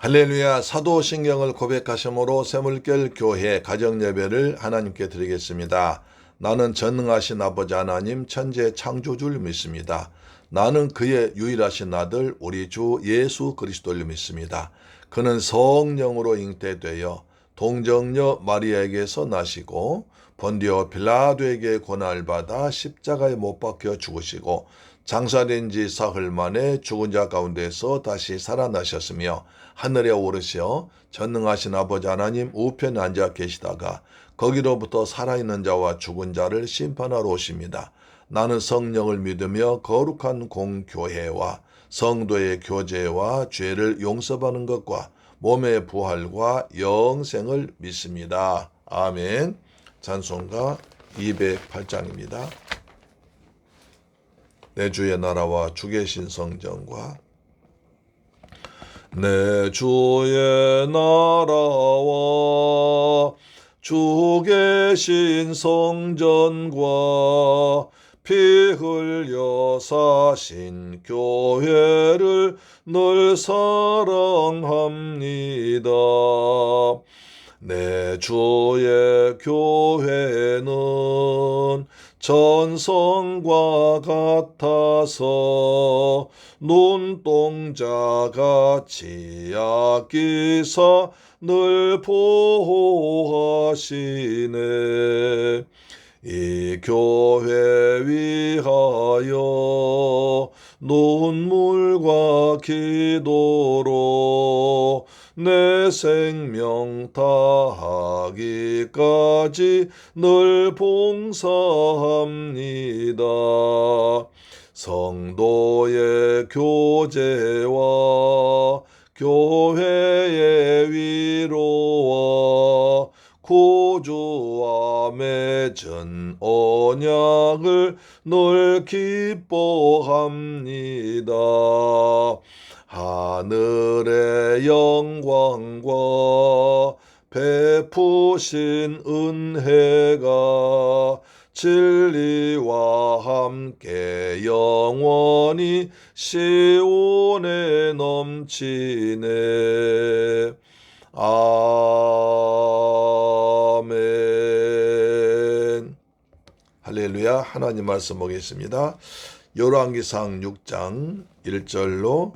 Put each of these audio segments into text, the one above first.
할렐루야. 사도신경을 고백하심으로 샘물결 교회 가정예배를 하나님께 드리겠습니다. 나는 전능하신 아버지 하나님 천지의 창조주를 믿습니다. 나는 그의 유일하신 아들 우리 주 예수 그리스도를 믿습니다. 그는 성령으로 잉태되어 동정녀 마리아에게서 나시고 본디오 빌라도에게 고난을 받아 십자가에 못 박혀 죽으시고 장사된 지 사흘 만에 죽은 자 가운데서 다시 살아나셨으며 하늘에 오르시어 전능하신 아버지 하나님 우편에 앉아 계시다가 거기로부터 살아있는 자와 죽은 자를 심판하러 오십니다. 나는 성령을 믿으며 거룩한 공교회와 성도의 교제와 죄를 용서받는 것과 몸의 부활과 영생을 믿습니다. 아멘. 찬송가 208장입니다. 내 주의 나라와 주 계신 성전과 내 주의 나라와 주 계신 성전과 피 흘려 사신 교회를 늘 사랑합니다. 내 주의 교회는 전성과 같아서 눈동자같이 아끼사 늘 보호하시네. 이 교회 위하여 눈물과 기도로 내 생명 다하기까지 늘 봉사합니다. 성도의 교제와 교회의 위로와 구주와 맺은 언약을 늘 기뻐합니다. 하늘의 영광과 베푸신 은혜가 진리와 함께 영원히 시온에 넘치네. 아멘. 할렐루야. 하나님 말씀 보겠습니다. 열왕기상 6장 1절로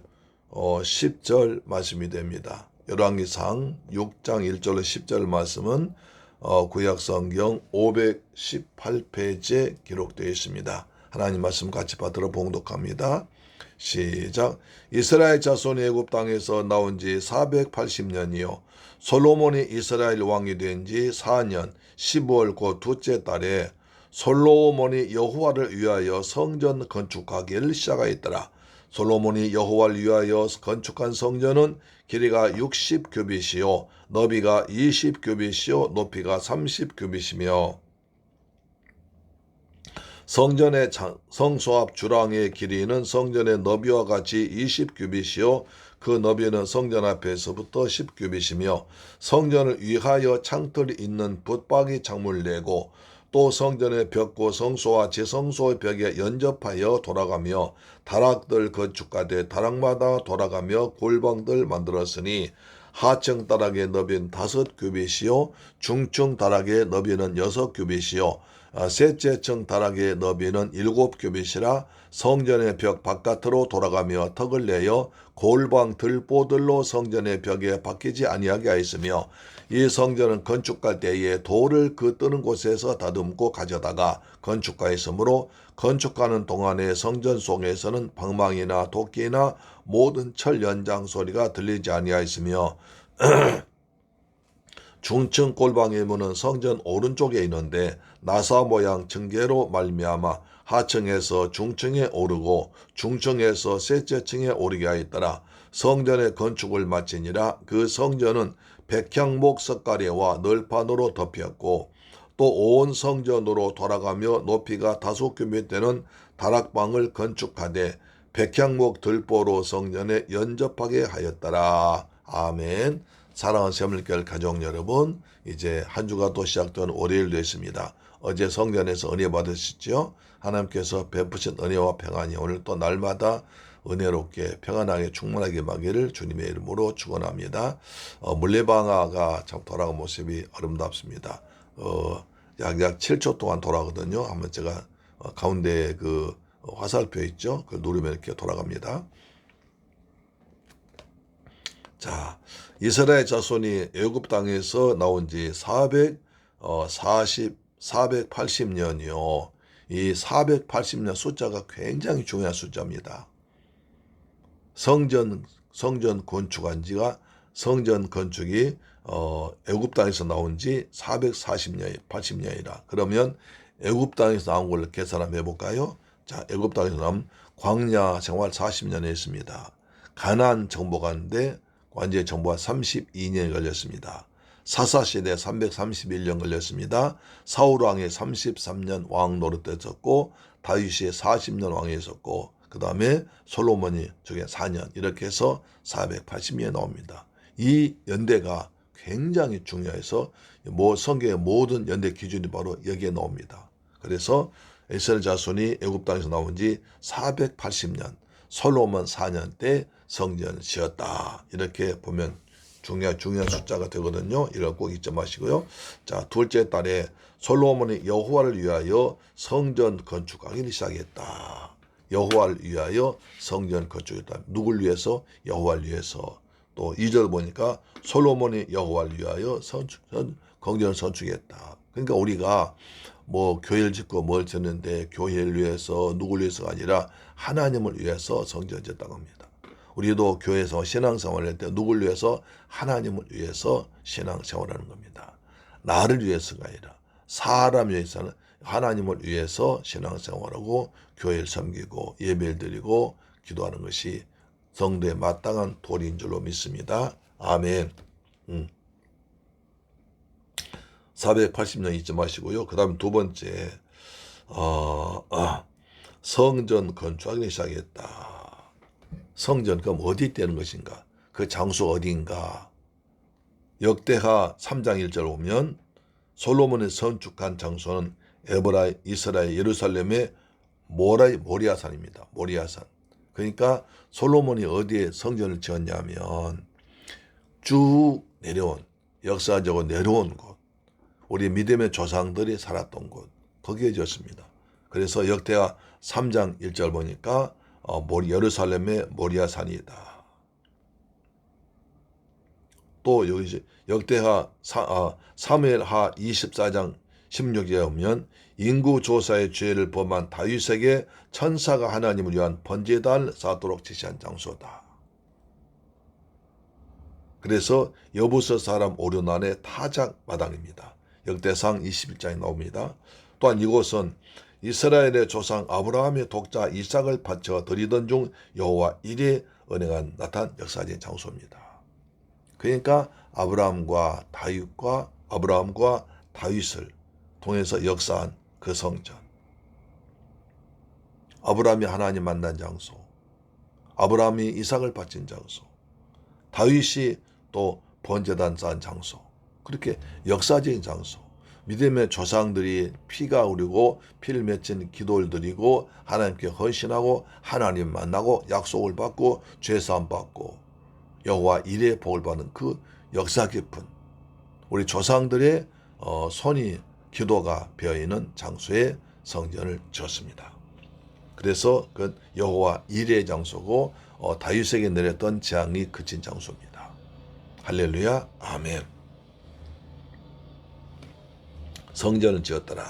10절 말씀이 됩니다. 열왕기상 6장 1절로 10절 말씀은 구약성경 518페이지에 기록되어 있습니다. 하나님 말씀 같이 받들어 봉독합니다. 시작. 이스라엘 자손이 애굽 땅에서 나온 지 480년이요 솔로몬이 이스라엘 왕이 된 지 4년 15월 곧 둘째 달에 솔로몬이 여호와를 위하여 성전 건축하기를 시작하였더라. 솔로몬이 여호와를 위하여 건축한 성전은 길이가 60규빗이요 너비가 20규빗이요 높이가 30규빗이며 성전의 성소앞 주랑의 길이는 성전의 너비와 같이 20규빗이요 그 너비는 성전 앞에서부터 10규빗이며 성전을 위하여 창틀이 있는 붙박이 창문을 내고 또 성전의 벽과 성소와 제성소의 벽에 연접하여 돌아가며 다락들 건축하되 다락마다 돌아가며 골방들 만들었으니 하층 다락의 너비는 5규빗이요 중층 다락의 너비는 6규빗이요 셋째 층 다락의 너비는 7규빗이라 성전의 벽 바깥으로 돌아가며 턱을 내어 골방 들보들로 성전의 벽에 박히지 아니하게 하였으며 이 성전은 건축할 때에 돌을 그 뜨는 곳에서 다듬고 가져다가 건축하였으므로 건축하는 동안에 성전 속에서는 방망이나 도끼나 모든 철 연장 소리가 들리지 아니하였으며 중층 골방의 문은 성전 오른쪽에 있는데 나사 모양 층계로 말미암아 하층에서 중층에 오르고 중층에서 셋째 층에 오르게 하였더라. 성전의 건축을 마치니라. 그 성전은 백향목 석가래와 널판으로 덮였고 또 온 성전으로 돌아가며 높이가 5규빗 되는 다락방을 건축하되 백향목 들보로 성전에 연접하게 하였더라. 아멘. 사랑하는 샘물결 가족 여러분, 이제 한 주가 또 시작된 월요일 됐습니다. 어제 성전에서 은혜 받으셨죠? 하나님께서 베푸신 은혜와 평안이 오늘 또 날마다 은혜롭게 평안하게 충만하게 마기를 주님의 이름으로 축원합니다. 물레방아가 참 돌아가는 모습이 아름답습니다. 약 7초 동안 돌아가거든요. 한번 제가 가운데 그 화살표 있죠? 그걸 누르면 이렇게 돌아갑니다. 자, 이스라엘 자손이 애굽 땅에서 나온 지 480년이요. 이 480년 숫자가 굉장히 중요한 숫자입니다. 성전 건축한 지가 성전 건축이 애굽 땅에서 나온 지 440년, 80년이라. 그러면 애굽 땅에서 나온 걸 계산 한번 해볼까요? 자, 애굽 땅에서 나온 광야 생활 40년 했습니다. 가나안 정복하는데 완전히 정복한 32년이 걸렸습니다. 사사시대 331년 걸렸습니다. 사울왕이 33년 왕 노릇했었고 다윗이 40년 왕이었었고 그 다음에 솔로몬이 저게 4년 이렇게 해서 480년이 나옵니다. 이 연대가 굉장히 중요해서 성경의 모든 연대 기준이 바로 여기에 나옵니다. 그래서 이스라엘 자손이 애굽 땅에서 나온 지 480년 솔로몬 4년 때 성전을 지었다. 이렇게 보면 중요한 숫자가 되거든요. 이걸 꼭 잊지 마시고요. 자, 둘째 달에 솔로몬이 여호와를 위하여 성전 건축하기를 시작했다. 여호와를 위하여 성전 건축했다. 누굴 위해서? 여호와를 위해서. 또 2절 보니까 솔로몬이 여호와를 위하여 성전을 건축했다. 그러니까 우리가 뭐 교회를 짓고 뭘 짓는데 교회를 위해서 누굴 위해서가 아니라 하나님을 위해서 성전을 짓다고 합니다. 우리도 교회에서 신앙생활을 할 때 누굴 위해서? 하나님을 위해서 신앙생활하는 겁니다. 나를 위해서가 아니라 사람 위해서는 하나님을 위해서 신앙생활하고 교회를 섬기고 예배를 드리고 기도하는 것이 성도의 마땅한 도리인 줄로 믿습니다. 아멘. 480년 잊지 마시고요. 그 다음 두 번째 성전 건축하기 시작했다. 성전 그럼 어디 있다는 것인가? 그 장소 어디인가? 역대하 3장 1절 보면 솔로몬이 건축한 장소는 이스라엘 예루살렘의 모리아산입니다. 모리아산. 그러니까 솔로몬이 어디에 성전을 지었냐면 쭉 내려온 역사적으로 내려온 곳, 우리 믿음의 조상들이 살았던 곳, 거기에 지었습니다. 그래서 역대하 3장 1절 보니까 예루살렘의 모리아산이다. 또 여기 역대하 사무엘하 24장 16절에 보면 인구조사의 죄를 범한 다윗에게 천사가 하나님을 위한 번제단을 쌓도록 지시한 장소다. 그래서 여부서 사람 오르난의 타작 마당입니다. 역대상 21장에 나옵니다. 또한 이곳은 이스라엘의 조상 아브라함의 독자 이삭을 바쳐 드리던 중 여호와 일의 은혜가 나타난 역사적인 장소입니다. 그러니까 아브라함과 다윗을 통해서 역사한 그 성전, 아브라함이 하나님 만난 장소, 아브라함이 이삭을 바친 장소, 다윗이 또 번제단 쌓은 장소, 그렇게 역사적인 장소, 믿음의 조상들이 피가 흐르고 피를 맺힌 기도를 드리고 하나님께 헌신하고 하나님 만나고 약속을 받고 죄사함 받고 여호와 일의 복을 받는 그 역사 깊은 우리 조상들의 손이 기도가 배어있는 장소에 성전을 지었습니다. 그래서 그 여호와 일의 장소고 다윗에게 내렸던 재앙이 그친 장소입니다. 할렐루야, 아멘. 성전을 지었더라.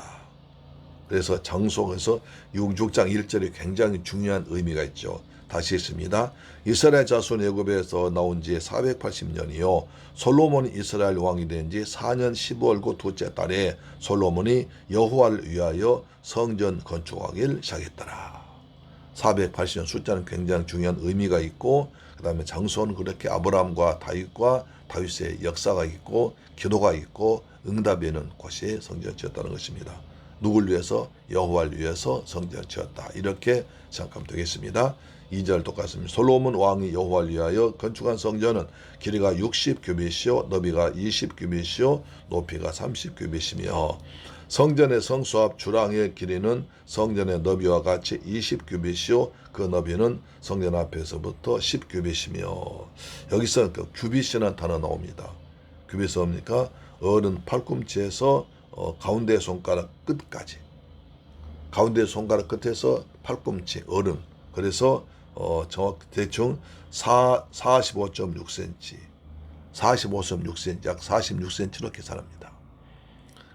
그래서 장소에서 6장 1절이 굉장히 중요한 의미가 있죠. 다시 읽습니다. 이스라엘 자손 애굽에서 나온 지 480년이요. 솔로몬이 이스라엘 왕이 된 지 4년 15월 그 둘째 달에 솔로몬이 여호와를 위하여 성전 건축하기를 시작했더라. 480년 숫자는 굉장히 중요한 의미가 있고 그 다음에 장소는 그렇게 아브라함과 다윗의 역사가 있고 기도가 있고 응답이 있는 곳이 성전을 지었다는 것입니다. 누굴 위해서? 여호와를 위해서 성전을 지었다. 이렇게 생각하면 되겠습니다. 2절 똑같습니다. 솔로몬 왕이 여호와를 위하여 건축한 성전은 길이가 60규빗이요 너비가 20규빗이요 높이가 30규빗이며 성전의 성수합 주랑의 길이는 성전의 너비와 같이 20규빗이요 그 너비는 성전 앞에서부터 10규빗이며 여기서 그 규빗이라는 단어 나옵니다. 규빗이 뭡니까? 어른 팔꿈치에서 가운데 손가락 끝까지 가운데 손가락 끝에서 팔꿈치 어른 그래서 정확 대충 45.6cm 45.6cm 약 46cm로 계산합니다.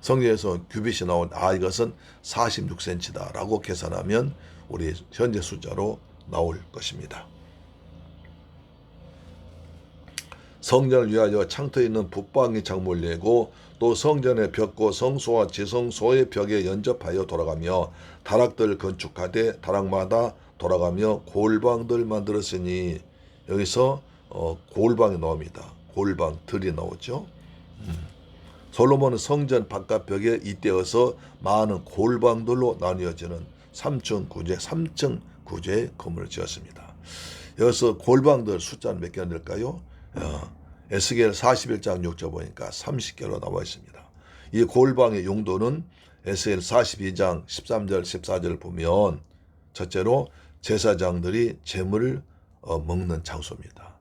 성경에서 규빗이 나온 이것은 46cm다 라고 계산하면 우리 현재 숫자로 나올 것입니다. 성전을 위하여 창터에 있는 붙방이 장목을 내고 또 성전의 벽과 성소와 지성소의 벽에 연접하여 돌아가며 다락들을 건축하되 다락마다 돌아가며 골방들 만들었으니 여기서 골방이 나옵니다. 골방 들이 나오죠. 솔로몬은 성전 바깥벽에 잇대어서 많은 골방들로 나뉘어지는 3층 구조의 건물을 지었습니다. 여기서 골방들 숫자는 몇 개나 될까요? 에스겔 41장 6절 보니까 30개로 나와 있습니다. 이 골방의 용도는 에스겔 42장 13절 14절 보면 첫째로 제사장들이 제물을 먹는 장소입니다.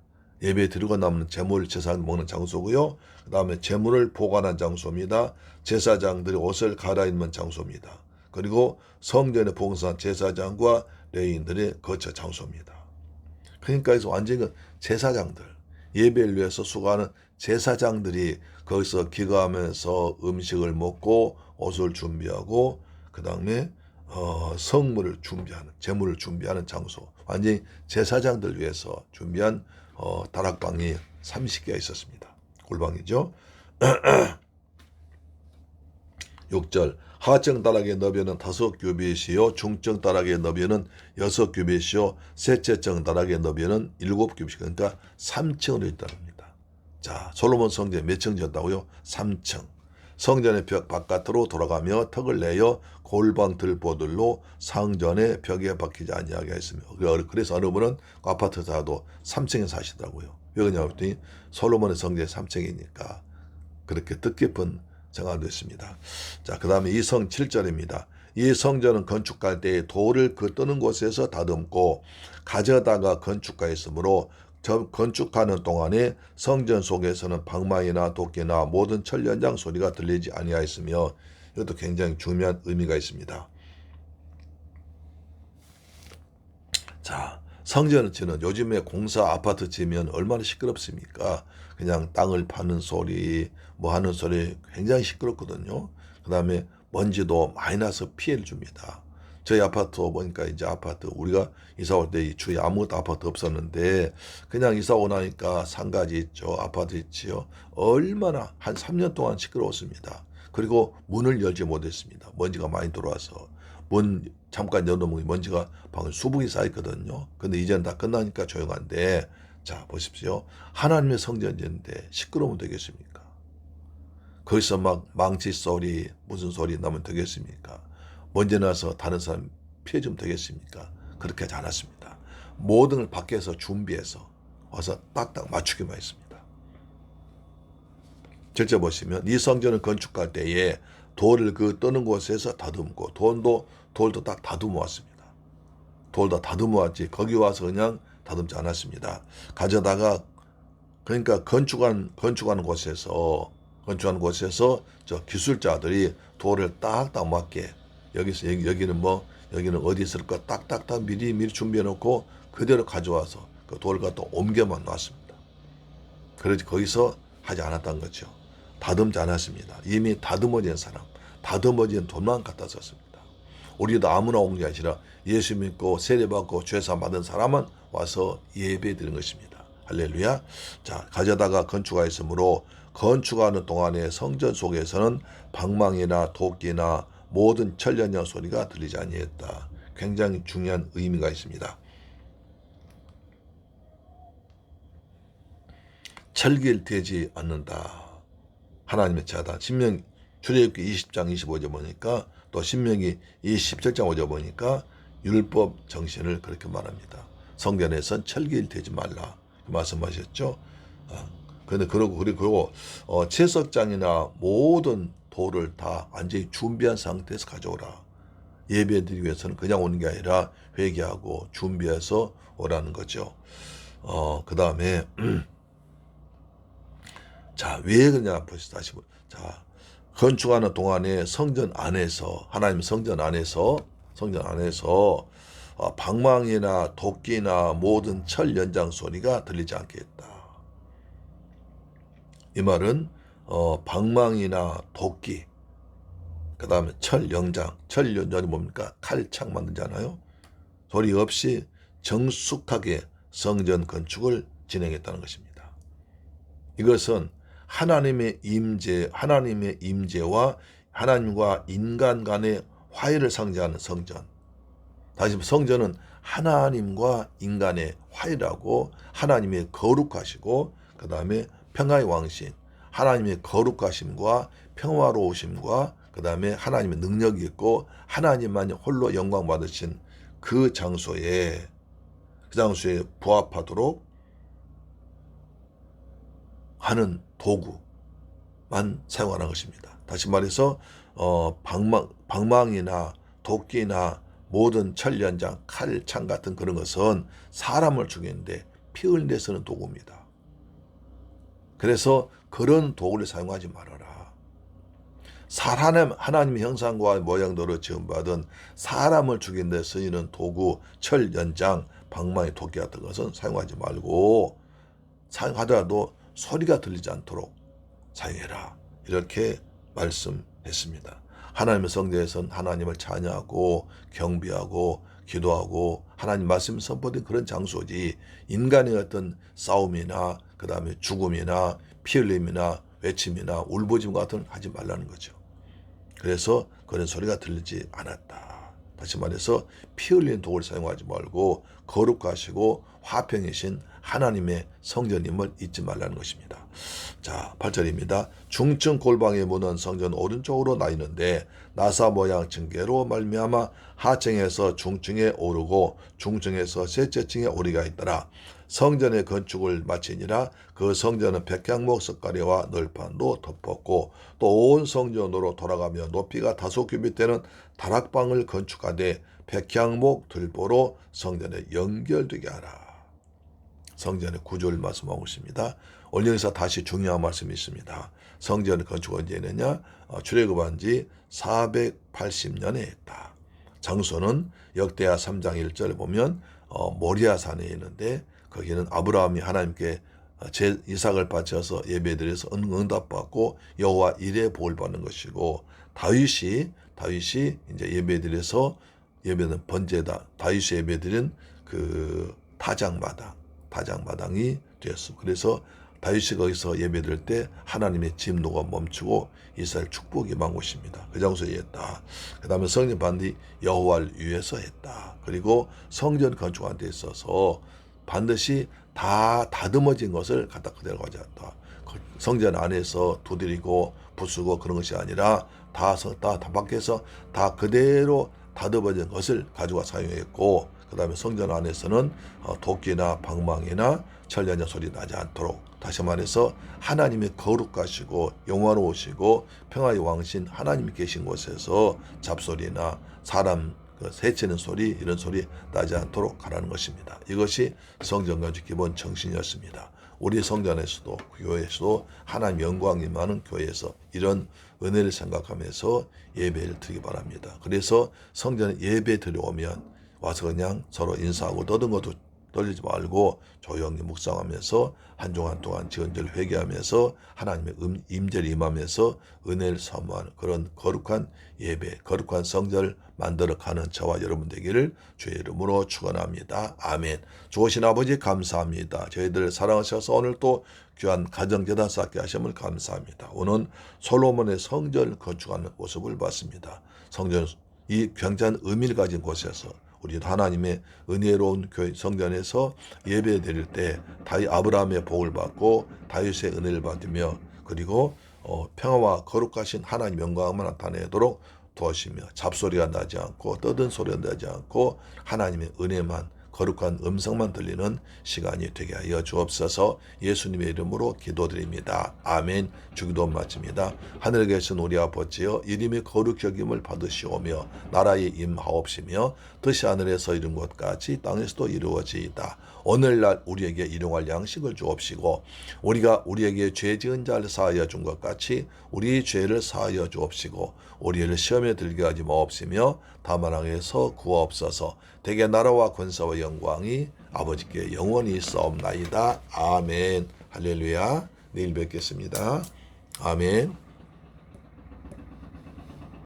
예배 드리고 남는 제물 제사장 먹는 장소고요. 그 다음에 제물을 보관한 장소입니다. 제사장들이 옷을 갈아입는 장소입니다. 그리고 성전에 봉사한 제사장과 레위인들의 거처 장소입니다. 그러니까 여기서 완전히 제사장들 예배를 위해서 수고하는 제사장들이 거기서 기거하면서 음식을 먹고 옷을 준비하고 그 다음에 성물을 준비하는 제물을 준비하는 장소 완전히 제사장들 위해서 준비한 다락방이 30개가 있었습니다. 골방이죠. 6절 하층 다락의 너비는 5규빗이요 중층 다락의 너비는 6규빗이요 셋째층 다락의 너비는 7규빗 그러니까 3층으로 있답니다. 자 솔로몬 성전 몇 층 지었다고요? 3층. 성전의 벽 바깥으로 돌아가며 턱을 내어 골방 들보들로 상전의 벽에 박히지 아니하게 했으며 그래서 어느 분은 아파트 사도 3층에 사시더라고요. 왜 그러냐 했더니 솔로몬의 성전이 3층이니까 그렇게 뜻깊은 정하도 있습니다. 자, 그 다음에 이 성 7절입니다. 이 성전은 건축할 때에 돌을 그 뜨는 곳에서 다듬고 가져다가 건축하였으므로 건축하는 동안에 성전 속에서는 방망이나 도끼나 모든 철연장 소리가 들리지 아니하였으며 이것도 굉장히 중요한 의미가 있습니다. 자, 성전을 지는 요즘에 공사 아파트 지면 얼마나 시끄럽습니까? 그냥 땅을 파는 소리, 뭐 하는 소리 굉장히 시끄럽거든요. 그 다음에 먼지도 많이 나서 피해를 줍니다. 저희 아파트 보니까 이제 아파트 우리가 이사 올 때 이 주위에 아무것도 아파트 없었는데 그냥 이사 오나니까 상가지 있죠. 아파트 있지요. 얼마나 한 3년 동안 시끄러웠습니다. 그리고 문을 열지 못했습니다. 먼지가 많이 들어와서 문 잠깐 열어놓으면 먼지가 방울 수북이 쌓였거든요. 근데 이제는 다 끝나니까 조용한데 자 보십시오. 하나님의 성전인데 시끄러우면 되겠습니까? 거기서 막 망치 소리 무슨 소리 나면 되겠습니까? 먼지 나서 다른 사람 피해 주면 되겠습니까? 그렇게 하지 않았습니다. 모든 걸 밖에서 준비해서 와서 딱딱 맞추기만 했습니다. 실제 보시면 이 성전을 건축할 때에 돌을 그 뜨는 곳에서 다듬고 돌도 딱 다듬어 왔습니다. 돌 다 다듬어 왔지 거기 와서 그냥 다듬지 않았습니다. 가져다가 그러니까 건축하는 곳에서 저 기술자들이 돌을 딱딱 맞게 여기는 어디 있을까 딱딱딱 미리 준비해 놓고 그대로 가져와서 그 돌을 갖다 옮겨만 놨습니다. 그래서 거기서 하지 않았던 거죠. 다듬지 않았습니다. 이미 다듬어진 사람, 다듬어진 돌만 갖다 썼습니다. 우리도 아무나 온 게 아니라 예수 믿고 세례받고 죄사 받은 사람은 와서 예배 드리는 것입니다. 할렐루야. 자, 가져다가 건축하였으므로 건축하는 동안에 성전 속에서는 방망이나 도끼나 모든 천연장 소리가 들리지 아니했다. 굉장히 중요한 의미가 있습니다. 철길되지 않는다. 하나님의 자다. 출애굽기 20장 25절 보니까 또 신명기 27장 5절 보니까 율법 정신을 그렇게 말합니다. 성전에선 철길되지 말라 말씀하셨죠. 그런데 그리고 채석장이나 모든 도를 다 완전히 준비한 상태에서 가져오라. 예배드리기 위해서는 그냥 오는 게 아니라 회개하고 준비해서 오라는 거죠. 그 다음에 자, 왜 그러냐 보시죠. 다시 자, 건축하는 동안에 성전 안에서 하나님 성전 안에서 방망이나 도끼나 모든 철 연장 소리가 들리지 않게 했다. 이 말은 방망이나 도끼, 그 다음에 철 연장이 뭡니까? 칼창 만들잖아요. 소리 없이 정숙하게 성전 건축을 진행했다는 것입니다. 이것은 하나님의 임재와 하나님과 인간 간의 화해를 상징하는 성전. 다시 성전은 하나님과 인간의 화해라고, 하나님의 거룩하시고 그 다음에 평화의 왕신, 하나님의 거룩하심과 평화로우심과 그 다음에 하나님의 능력이 있고 하나님만이 홀로 영광 받으신 그 장소에 부합하도록 하는 도구만 사용하는 것입니다. 다시 말해서 방망이나 도끼나 모든 철연장, 칼창 같은 그런 것은 사람을 죽이는데 피 흘리는 데 쓰는 도구입니다. 그래서 그런 도구를 사용하지 말아라. 하나님의 형상과 모양대로 지음받은 사람을 죽이는 데 쓰이는 도구, 철, 연장, 방망이, 도끼 같은 것은 사용하지 말고, 사용하더라도 소리가 들리지 않도록 사용해라. 이렇게 말씀했습니다. 하나님의 성전에서는 하나님을 찬양하고 경배하고 기도하고 하나님 말씀이 선포된 그런 장소지, 인간의 어떤 싸움이나 그 다음에 죽음이나 피 흘림이나 외침이나 울부짖음 같은 건 하지 말라는 거죠. 그래서 그런 소리가 들리지 않았다. 다시 말해서 피 흘리는 도구를 사용하지 말고 거룩하시고 화평이신 하나님의 성전임을 잊지 말라는 것입니다. 자, 8절입니다. 중층 골방의 문은 성전 오른쪽으로 나 있는데 나사 모양 층계로 말미암아 하층에서 중층에 오르고 중층에서 셋째 층에 오리가 있더라. 성전의 건축을 마치니라. 그 성전은 백향목 석가래와 널판도 덮었고 또 온 성전으로 돌아가며 높이가 5규빗 되는 다락방을 건축하되 백향목 들보로 성전에 연결되게 하라. 성전의 구조를 말씀하고 있습니다. 오늘 여기서 다시 중요한 말씀이 있습니다. 성전의 건축 언제 했느냐? 출애굽한 지 480년에 했다. 장소는 역대하 3장 1절에 보면 모리아산에 있는데 거기는 아브라함이 하나님께 이삭을 바쳐서 예배드려서 응답받고 여호와 이레 복을 받는 것이고, 다윗이 이제 예배드려서 예배는 번제다. 다윗이 예배드린 그 타작마당이 되었습니다. 그래서 다윗이 거기서 예배드릴 때 하나님의 진노가 멈추고 이스라엘 축복이 임한 곳입니다. 그 장소에 했다. 그 다음에 성전 반드시 여호와를 위해서 했다. 그리고 성전 건축한 데 있어서 반드시 다 다듬어진 것을 갖다 그대로 가져왔다. 성전 안에서 두드리고 부수고 그런 것이 아니라 다 밖에서 다 그대로 다듬어진 것을 가져와 사용했고, 그 다음에 성전 안에서는 도끼나 방망이나 철연장 소리 나지 않도록, 다시 말해서 하나님의 거룩하시고 영화로우시고 평화의 왕신 하나님이 계신 곳에서 잡소리나 사람 새치는 소리, 이런 소리 나지 않도록 하라는 것입니다. 이것이 성전 건축 기본 정신이었습니다. 우리 성전에서도 교회에서도 하나님 영광이 많은 교회에서 이런 은혜를 생각하면서 예배를 드리기 바랍니다. 그래서 성전에 예배 드려오면 와서 그냥 서로 인사하고 떠든 떨리지 말고 조용히 묵상하면서 한 주간 동안 지은절 회개하면서 하나님의 임재를 임하면서 은혜를 사모하는 그런 거룩한 예배, 거룩한 성전을 만들어가는 저와 여러분 되기를 주의 이름으로 축원합니다. 아멘. 좋으신 아버지 감사합니다. 저희들을 사랑하셔서 오늘 또 귀한 가정재단 쌓게 하심을 감사합니다. 오늘 솔로몬의 성전을 건축하는 모습을 봤습니다. 성전, 이 굉장한 의미를 가진 곳에서 우리 하나님의 은혜로운 교회 성전에서 예배 드릴 때 아브라함의 복을 받고 다윗의 은혜를 받으며, 그리고 평화와 거룩하신 하나님 영광만 나타내도록 도와주시며 잡소리가 나지 않고 떠든 소리가 나지 않고 하나님의 은혜만 거룩한 음성만 들리는 시간이 되게 하여 주옵소서. 예수님의 이름으로 기도드립니다. 아멘. 주기도 마칩니다. 하늘에 계신 우리 아버지여, 이름이 거룩히 여김을 받으시오며 나라에 임하옵시며 뜻이 하늘에서 이룬 것까지 땅에서도 이루어지이다. 오늘날 우리에게 일용할 양식을 주옵시고 우리가 우리에게 죄 지은 자를 사하여 준 것 같이 우리 죄를 사하여 주옵시고 우리를 시험에 들게 하지 마옵시며 다만 악에서 구하옵소서. 대개 나라와 권세와 영광이 아버지께 영원히 있사옵나이다. 아멘. 할렐루야. 내일 뵙겠습니다. 아멘.